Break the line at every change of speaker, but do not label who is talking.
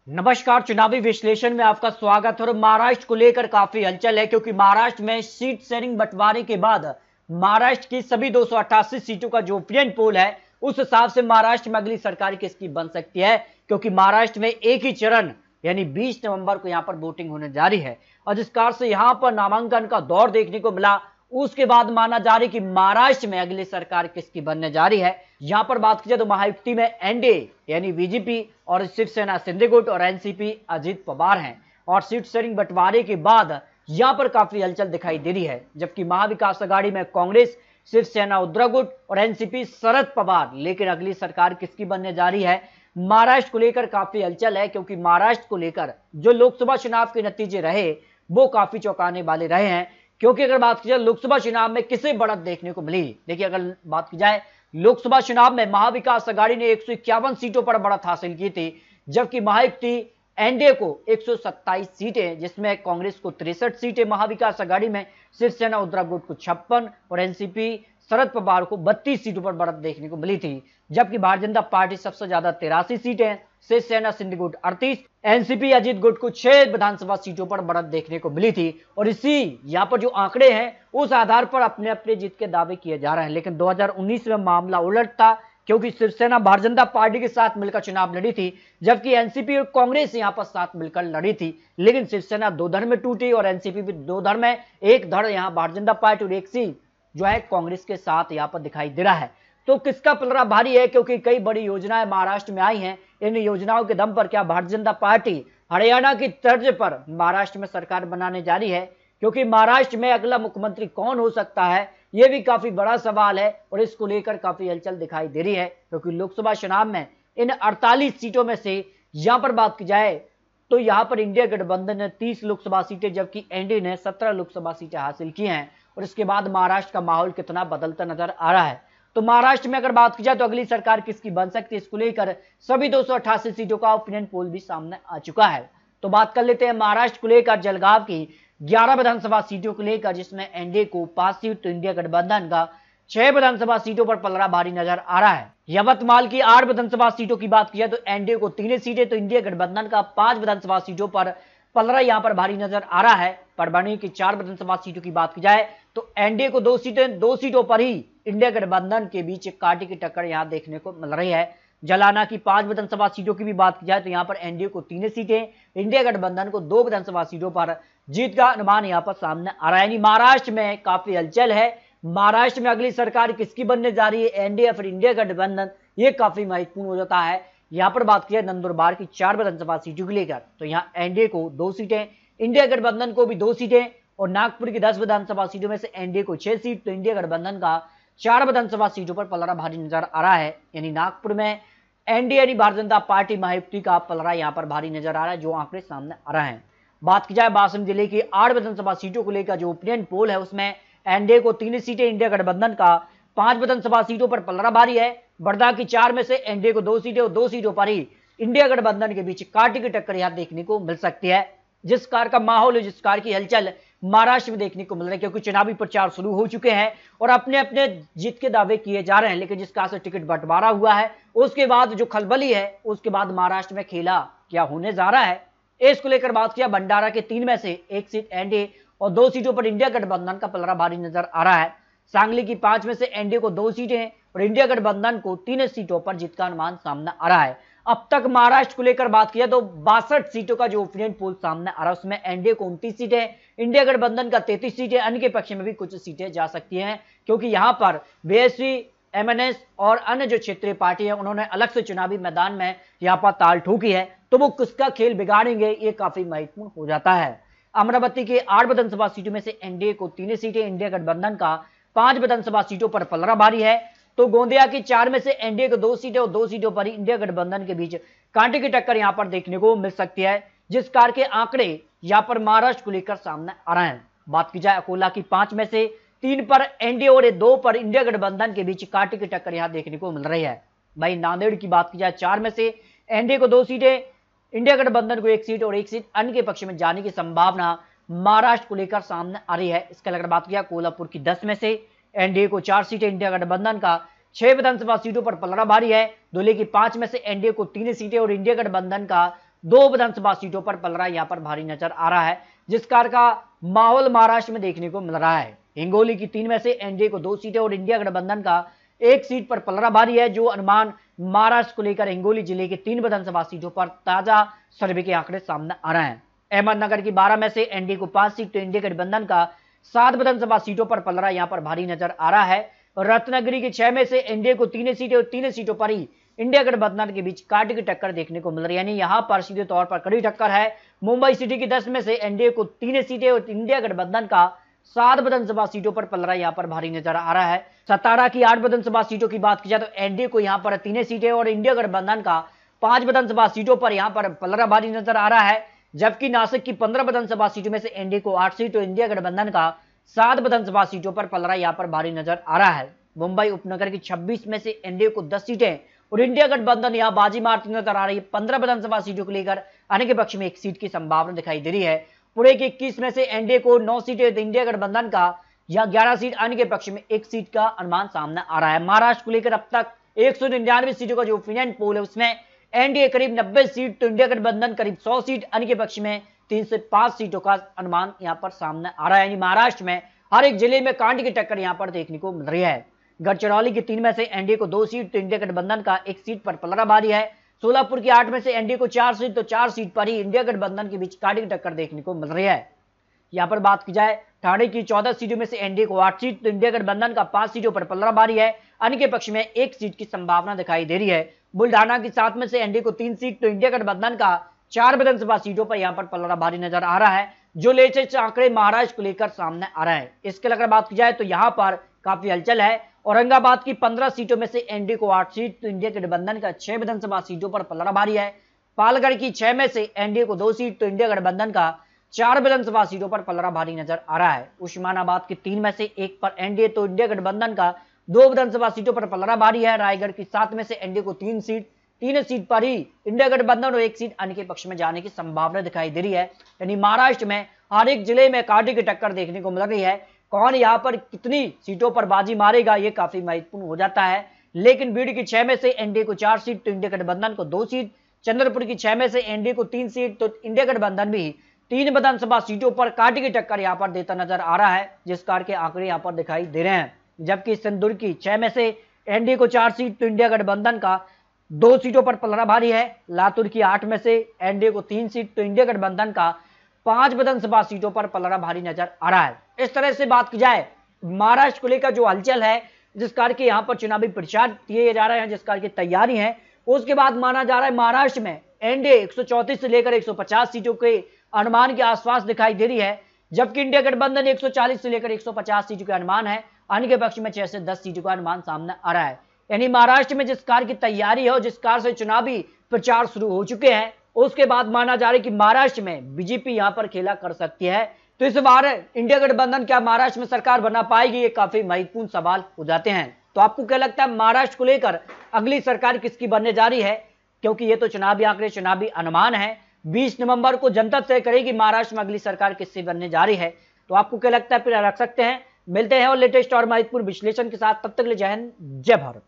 नमस्कार। चुनावी विश्लेषण में आपका स्वागत है। और महाराष्ट्र को लेकर काफी हलचल है क्योंकि महाराष्ट्र में सीट शेयरिंग बंटवारे के बाद महाराष्ट्र की सभी 288 सीटों का जो ओपिनियन पोल है उस हिसाब से महाराष्ट्र में अगली सरकार किसकी बन सकती है, क्योंकि महाराष्ट्र में एक ही चरण यानी 20 नवंबर को यहां पर वोटिंग होने जा रही है। और जिस कार से यहां पर नामांकन का दौर देखने को मिला उसके बाद माना जा रही कि महाराष्ट्र में अगली सरकार किसकी बनने जा रही है। यहां पर बात की जाए तो महायुति में एनडीए यानी बीजेपी और शिवसेना शिंदे गुट और एनसीपी अजित पवार हैं। और सीट शेयरिंग बंटवारे के बाद यहां पर काफी हलचल दिखाई दे रही है, जबकि महाविकास आघाड़ी में कांग्रेस, शिवसेना उद्धव गुट और एनसीपी शरद पवार। लेकिन अगली सरकार किसकी बनने जा रही है, महाराष्ट्र को लेकर काफी हलचल है क्योंकि महाराष्ट्र को लेकर जो लोकसभा चुनाव के नतीजे रहे वो काफी चौंकाने वाले रहे हैं। क्योंकि अगर बात की जाए लोकसभा चुनाव में किसे बढ़त देखने को मिली, देखिए अगर बात की जाए लोकसभा चुनाव में महाविकास आघाड़ी ने 151 सीटों पर बढ़त हासिल की थी, जबकि महायुति एनडीए को 127 सीटें, जिसमें कांग्रेस को 63 सीटें, महाविकास आघाड़ी में शिवसेना उद्धव गुट को 56 और एनसीपी शरद पवार को 32 सीटों पर बढ़त देखने को मिली थी। जबकि भारतीय जनता पार्टी सबसे ज्यादा 83 सीटें, शिवसेना शिंदे गुट 38, एनसीपी अजित गुट को 6 विधानसभा सीटों पर बढ़त देखने को मिली थी। और इसी यहाँ पर जो आंकड़े हैं उस आधार पर अपने अपने जीत के दावे किए जा रहे हैं। लेकिन 2019 में मामला उलट था क्योंकि शिवसेना भारतीय जनता पार्टी के साथ मिलकर चुनाव लड़ी थी, जबकि एनसीपी और कांग्रेस यहां पर साथ मिलकर लड़ी थी। लेकिन शिवसेना दो धड़ में टूटी और एनसीपी भी दो धड़ में, एक धड़ यहां भारतीय जनता पार्टी और एक सीट जो है कांग्रेस के साथ यहां पर दिखाई दे रहा है। तो किसका पलड़ा भारी है, क्योंकि कई बड़ी योजनाएं महाराष्ट्र में आई हैं। इन योजनाओं के दम पर क्या भारतीय जनता पार्टी हरियाणा की तर्ज पर महाराष्ट्र में सरकार बनाने जा रही है, क्योंकि महाराष्ट्र में अगला मुख्यमंत्री कौन हो सकता है यह भी काफी बड़ा सवाल है। और इसको लेकर काफी हलचल दिखाई दे रही है क्योंकि लोकसभा चुनाव में इन 48 सीटों में से यहां पर बात की जाए तो यहां पर इंडिया गठबंधन ने 30 लोकसभा सीटें, जबकि एनडीए ने 17 लोकसभा सीटें हासिल की हैं। और इसके बाद महाराष्ट्र का माहौल कितना बदलता नजर आ रहा है। तो महाराष्ट्र में अगर बात की जाए तो अगली सरकार किसकी बन सकती है, इसको लेकर सभी 288 सीटों का ओपिनियन पोल भी सामने आ चुका है। तो बात कर लेते हैं महाराष्ट्र को लेकर जलगांव की 11 विधानसभा सीटों को लेकर, जिसमें एनडीए को 5 सीट तो इंडिया गठबंधन का 6 विधानसभा सीटों पर पलड़ा भारी नजर आ रहा है। यवतमाल की 8 विधानसभा सीटों की बात की जाए तो एनडीए को 3 सीटें तो इंडिया गठबंधन का 5 विधानसभा सीटों पर पलड़ा यहां पर भारी नजर आ रहा है। परभणी की 4 विधानसभा सीटों की बात की जाए तो एनडीए को 2 सीटें, 2 सीटों पर ही इंडिया गठबंधन के बीच एक कांटे की टक्कर यहां देखने को मिल रही है। जलाना की 5 विधानसभा सीटों की भी बात की जाए तो यहां पर एनडीए को 3 सीटें, इंडिया गठबंधन को 2 विधानसभा सीटों पर जीत का अनुमान यहां पर सामने आ रहा है। यानी महाराष्ट्र में काफी हलचल है। महाराष्ट्र में अगली सरकार किसकी बनने जा रही है, एनडीए फिर इंडिया गठबंधन, ये काफी महत्वपूर्ण हो जाता है। यहां पर बात की जाए नंदुरबार की 4 विधानसभा सीटों को लेकर तो यहां एनडीए को 2 सीटें, इंडिया गठबंधन को भी 2 सीटें और नागपुर की 10 विधानसभा सीटों में से एनडीए को 6 सीट तो इंडिया गठबंधन का 4 विधानसभा सीटों पर पलड़ा भारी नजर आ रहा है। यानी नागपुर में एनडीए यानी भारतीय जनता पार्टी महायुति का पलड़ा यहां पर भारी नजर आ रहा है, जो आंकड़े सामने आ रहे हैं। बात की जाए बारासिंह जिले की 8 विधानसभा सीटों को लेकर जो ओपिनियन पोल है उसमें एनडीए को 3 सीटें, इंडिया गठबंधन का 5 विधानसभा सीटों पर पलड़ा भारी है। वर्धा की 4 में से एनडीए को 2 सीटें और 2 सीटों पर ही इंडिया गठबंधन के बीच कांटे की टक्कर यहां देखने को मिल सकती है। जिस कार का माहौल है, जिस कार की हलचल महाराष्ट्र में देखने को मिल रही है, क्योंकि चुनावी प्रचार शुरू हो चुके हैं और अपने अपने जीत के दावे किए जा रहे हैं। लेकिन जिस कार से टिकट बंटवारा हुआ है उसके बाद जो खलबली है उसके बाद महाराष्ट्र में खेला क्या होने जा रहा है, इसको लेकर बात किया। भंडारा के 3 में से 1 सीट एनडीए और 2 सीटों पर इंडिया गठबंधन का पलड़ा भारी नजर आ रहा है। सांगली की 5 में से एनडीए को 2 सीटें और इंडिया गठबंधन को 3 सीटों पर जीत का अनुमान सामने आ रहा है। अब तक महाराष्ट्र को लेकर बात किया तो 62 सीटों का जो ओपिनियन पोल सामने आ रहा है उसमें एनडीए को 29 सीटें, इंडिया गठबंधन का 33 सीटें, अन्य के पक्ष में भी कुछ सीटें जा सकती हैं, क्योंकि यहां पर बीएसपी, एमएनएस और अन्य जो क्षेत्रीय पार्टी है उन्होंने अलग से चुनावी मैदान में यहां पर ताल ठोकी है। तो वो किसका खेल बिगाड़ेंगे ये काफी महत्वपूर्ण हो जाता है। अमरावती के 8 विधानसभा सीटों में से एनडीए को 3 सीटें, इंडिया गठबंधन का 5 विधानसभा सीटों पर पलड़ा भारी है। तो गोंदिया की 4 में से एनडीए को 2 सीटें और 2 सीटों पर ही इंडिया गठबंधन के बीच कांटे की टक्कर यहां पर देखने को मिल सकती है, जिस कार के आंकड़े यहां पर महाराष्ट्र को लेकर सामने आ रहे हैं। बात की जाए अकोला की 5 में से 3 पर एनडीए और 2 पर इंडिया गठबंधन के बीच कांटे की टक्कर यहां देखने को मिल रही है। वहीं नांदेड़ की बात की जाए 4 में से एनडीए को 2 सीटें, इंडिया गठबंधन को 1 सीट और 1 सीट अन्य के पक्ष में जाने की संभावना महाराष्ट्र को लेकर सामने आ रही है। इसके अगर बात किया कोल्हापुर की 10 में से एनडीए को 4 सीटें, इंडिया गठबंधन का 6 विधानसभा सीटों पर पलड़ा भारी है। धुले की 5 में से एनडीए को 3 सीटें और इंडिया गठबंधन का 2 विधानसभा सीटों पर पलड़ा यहाँ पर भारी नजर आ रहा है, जिस कार का माहौल महाराष्ट्र में देखने को मिल रहा है। हिंगोली की 3 में से एनडीए को 2 सीटें और इंडिया गठबंधन का 1 सीट पर पलड़ा भारी है। जो अनुमान महाराष्ट्र को लेकर हिंगोली जिले के 3 विधानसभा सीटों पर ताजा सर्वे के आंकड़े सामने आ रहे हैं। अहमदनगर की 12 में से एनडीए को 5 सीट तो इंडिया गठबंधन का 7 विधानसभा सीटों पर पलड़ा यहाँ पर भारी नजर आ रहा है। रत्नागिरी की 6 में से एनडीए को 3 सीटें और 3 सीटों पर ही इंडिया गठबंधन के बीच कांटे की टक्कर देखने को मिल रही है, यानी यहां पर सीधे तौर पर कड़ी टक्कर है। मुंबई सिटी की 10 में से एनडीए को 3 सीटें और इंडिया गठबंधन का 7 विधानसभा सीटों पर पलड़ा यहां पर भारी नजर आ रहा है। सतारा की 8 विधानसभा सीटों की बात की जाए तो एनडीए को यहां पर 3 सीटें और इंडिया गठबंधन का 5 विधानसभा सीटों पर यहां पर पलड़ा भारी नजर आ रहा है। जबकि नासिक की 15 विधानसभा सीटों में से एनडीए को 8 सीट और इंडिया गठबंधन का 7 विधानसभा सीटों पर पलड़ा यहां पर भारी नजर आ रहा है। मुंबई उपनगर की 26 में से एनडीए को 10 सीटें और इंडिया गठबंधन यहां बाजी मारती नजर आ रही है। 15 विधानसभा सीटों को लेकर आने के पक्ष में 1 सीट की संभावना दिखाई दे रही है। पुणे की 21 में से एनडीए को 9 सीटें तो इंडिया गठबंधन का या 11 सीट आने के पक्ष में 1 सीट का अनुमान सामने आ रहा है। महाराष्ट्र को लेकर अब तक 199 सीटों का जो ओपिनियन पोल है उसमें एनडीए करीब 90 सीट तो इंडिया गठबंधन करीब 100 सीट आने के पक्ष में 3 से 5 सीटों का अनुमान यहां पर सामने आ रहा है। यानी महाराष्ट्र में हर एक जिले में कांटे की टक्कर यहां पर देखने को मिल रही है। गढ़चिरौली की 3 में से एनडीए को 2 सीट तो इंडिया गठबंधन का 1 सीट पर पलड़ा भारी है। सोलापुर की 8 में से एनडीए को 4 सीट तो 4 सीट पर ही इंडिया गठबंधन के बीच कांटे की टक्कर देखने को मिल रही है। यहां पर बात की जाए ठाणे की 14 सीटों में से एनडीए को 8 सीट तो इंडिया गठबंधन का 5 सीटों पर पलड़ा भारी है। अन्य के पक्ष में 1 सीट की संभावना दिखाई दे रही है। बुल्ढाना की 7 में से एनडीए को 3 सीट तो इंडिया गठबंधन का 4 विधानसभा सीटों पर यहां पर पलड़ा भारी नजर आ रहा है। जो लेटेस्ट आंकड़े महाराष्ट्र को लेकर सामने आ रहा है, इसके अगर बात की जाए तो यहां पर काफी हलचल है। औरंगाबाद की 15 सीटों में से एनडीए को 8 सीट तो इंडिया गठबंधन का 6 विधानसभा सीटों पर पलड़ा भारी है। पालगढ़ की 6 में से एनडीए को 2 सीट तो इंडिया गठबंधन का 4 विधानसभा सीटों पर पलड़ा भारी नजर आ रहा है। उस्मानाबाद की 3 में से 1 पर एनडीए तो इंडिया गठबंधन का 2 विधानसभा सीटों पर पलड़ा भारी है। रायगढ़ की 7 में से एनडीए को 3 सीट पर ही इंडिया गठबंधन और 1 सीट अन्य के पक्ष में जाने की संभावना दिखाई दे रही है। यानी महाराष्ट्र में हर एक जिले में कांटे की टक्कर देखने को मिल रही है। कौन यहां पर कितनी सीटों पर बाजी मारेगा ये काफी महत्वपूर्ण हो जाता है। लेकिन बीड की 6 में से एनडीए को 4 सीट तो इंडिया गठबंधन को 2 सीट, चंद्रपुर की 6 में से एनडीए को 3 सीट तो इंडिया गठबंधन भी 3 विधानसभा सीटों पर कांटे की टक्कर यहां पर देता नजर आ रहा है, जिस कार के आंकड़े यहां पर दिखाई दे रहे हैं। जबकि सिंदूर की 6 में से एनडीए को 4 सीट तो इंडिया गठबंधन का 2 सीटों पर पलड़ा भारी है। लातूर की 8 में से एनडीए को 3 सीट तो इंडिया गठबंधन का 5 विधानसभा सीटों पर पलड़ा भारी नजर आ रहा है। इस तरह से बात की जाए महाराष्ट्र को लेकर जो हलचल है, जिस कार के यहाँ पर चुनावी प्रचार किए जा रहे हैं, जिस कार की तैयारी है, उसके बाद माना जा रहा है महाराष्ट्र में एनडीए 134 से लेकर 150 सीटों के अनुमान के आसपास दिखाई दे रही है। जबकि इंडिया गठबंधन 140 से लेकर 150 सीटों के अनुमान है। अन्य के पक्ष में 6 से 10 सीटों का अनुमान सामने आ रहा है। यानी महाराष्ट्र में जिस कार की तैयारी है और जिस कार से चुनावी प्रचार शुरू हो चुके हैं, उसके बाद माना जा रहा है कि महाराष्ट्र में बीजेपी यहां पर खेला कर सकती है। तो इस बार इंडिया गठबंधन क्या महाराष्ट्र में सरकार बना पाएगी, ये काफी महत्वपूर्ण सवाल हो जाते हैं। तो आपको क्या लगता है महाराष्ट्र को लेकर अगली सरकार किसकी बनने जा रही है? क्योंकि ये तो चुनावी आंकड़े, चुनावी अनुमान है। 20 नवंबर को जनता तय करेगी महाराष्ट्र में अगली सरकार किससे बनने जा रही है। तो आपको क्या लगता है, फिर रख सकते हैं। मिलते हैं और लेटेस्ट और महत्वपूर्ण विश्लेषण के साथ। तब तक के लिए जय हिंद, जय भारत।